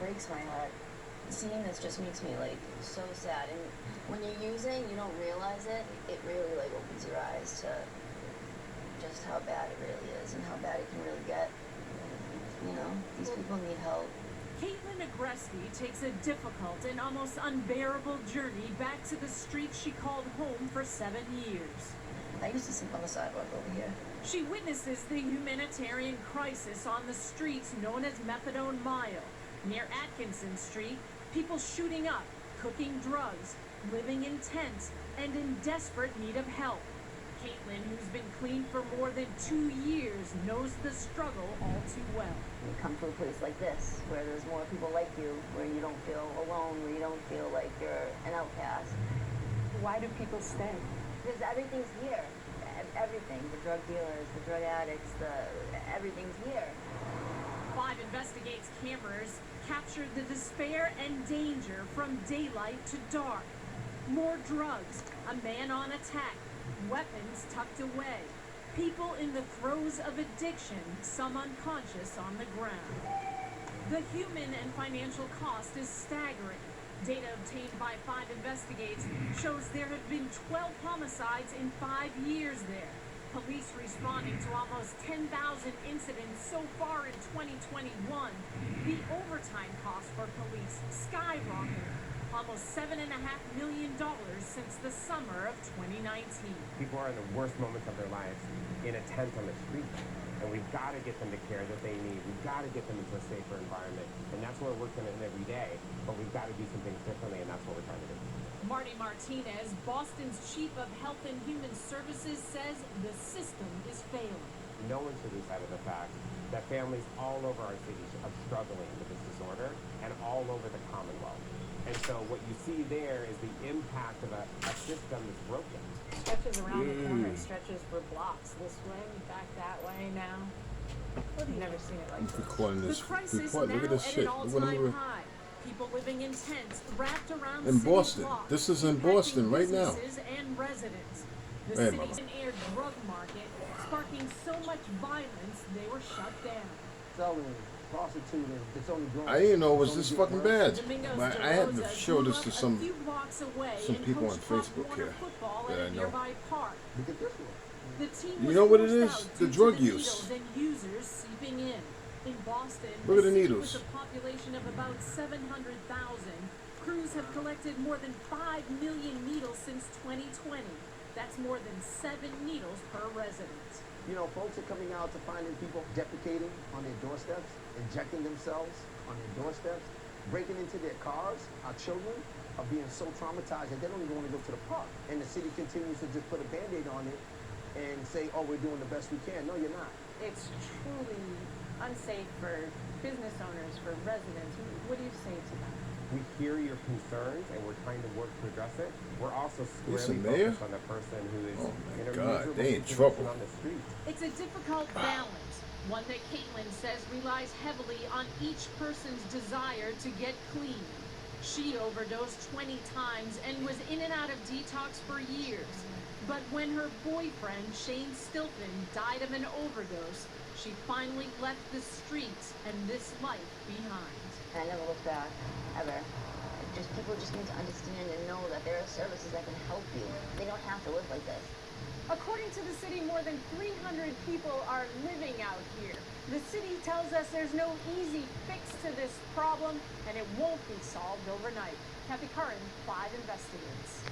breaks my heart. Seeing this just makes me like so sad. And when you're using, you don't realize it. It really like opens your eyes to just how bad it really is and how bad it can really get. You know, these people need help. Caitlin Agresti takes a difficult and almost unbearable journey back to the street she called home for 7 years. I used to sleep on the sidewalk over here. She witnesses the humanitarian crisis on the streets known as Methadone Mile. Near Atkinson Street, people shooting up, cooking drugs, living in tents, and in desperate need of help. Caitlin, who's been clean for more than 2 years, knows the struggle all too well. You come to a place like this, where there's more people like you, where you don't feel alone, where you don't feel like you're an outcast. Why do people stay? Because everything's here. Everything. The drug dealers, the drug addicts, everything's here. 5 Investigates cameras captured the despair and danger from daylight to dark. More drugs, a man on attack, weapons tucked away, people in the throes of addiction, some unconscious on the ground. The human and financial cost is staggering. Data obtained by 5 Investigates shows there have been 12 homicides in 5 years there. Police responding to almost 10,000 incidents so far in 2021. The overtime cost for police skyrocketed, almost $7.5 million since the summer of 2019. People are in the worst moments of their lives in a tent on the street. And we've got to get them the care that they need. We've got to get them into a safer environment. And that's what we're working on every day. But we've got to do some things differently, and that's what we're trying to do. Marty Martinez, Boston's chief of health and human services, says the system is failing. No one should lose sight of the fact that families all over our city are struggling with this disorder and all over the Commonwealth. And so what you see there is the impact of a system that's broken. Stretches around the corner, stretches for blocks this way, back that way now. I've never seen it like this. Recording The this. crisis Look now at this at shit. an all-time high. People living in tents wrapped around In city Boston. blocks, This is in impacting Boston right now. businesses and residents. The Hey, city's mama. air drug market sparking so much violence they were shut down. Selling, prostituting, it's only growing. I didn't know it was It's this only fucking getting worse. bad. Domingos But I had to DeRosa show grew this up to a some few blocks away some and people on coached Pop Facebook Warner here football that at I a know. nearby park. Look at this one. The team You was know what it forced is? out The due to drug the use. needles and users seeping in. In Boston, Look at the city needles. with a population of about 700,000, crews have collected more than 5 million needles since 2020. That's more than 7 needles per resident. You know, folks are coming out to finding people defecating on their doorsteps, injecting themselves on their doorsteps, breaking into their cars. Our children are being so traumatized that they don't even want to go to the park. And the city continues to just put a Band-Aid on it and say, oh, we're doing the best we can. No, you're not. It's truly unsafe for business owners, for residents. What do you say to them? We hear your concerns, and we're trying to work to address it. We're also This squarely the mayor? focused on the person who is Oh my in a God, miserable they in situation trouble. on the street. It's a difficult balance, one that Caitlin says relies heavily on each person's desire to get clean. She overdosed 20 times and was in and out of detox for years. But when her boyfriend, Shane Stilton, died of an overdose, she finally left the streets and this life behind. And I never look back, ever. People just need to understand and know that there are services that can help you. They don't have to live like this. According to the city, more than 300 people are living out here. The city tells us there's no easy fix to this problem, and it won't be solved overnight. Kathy Curran, 5 Investigates.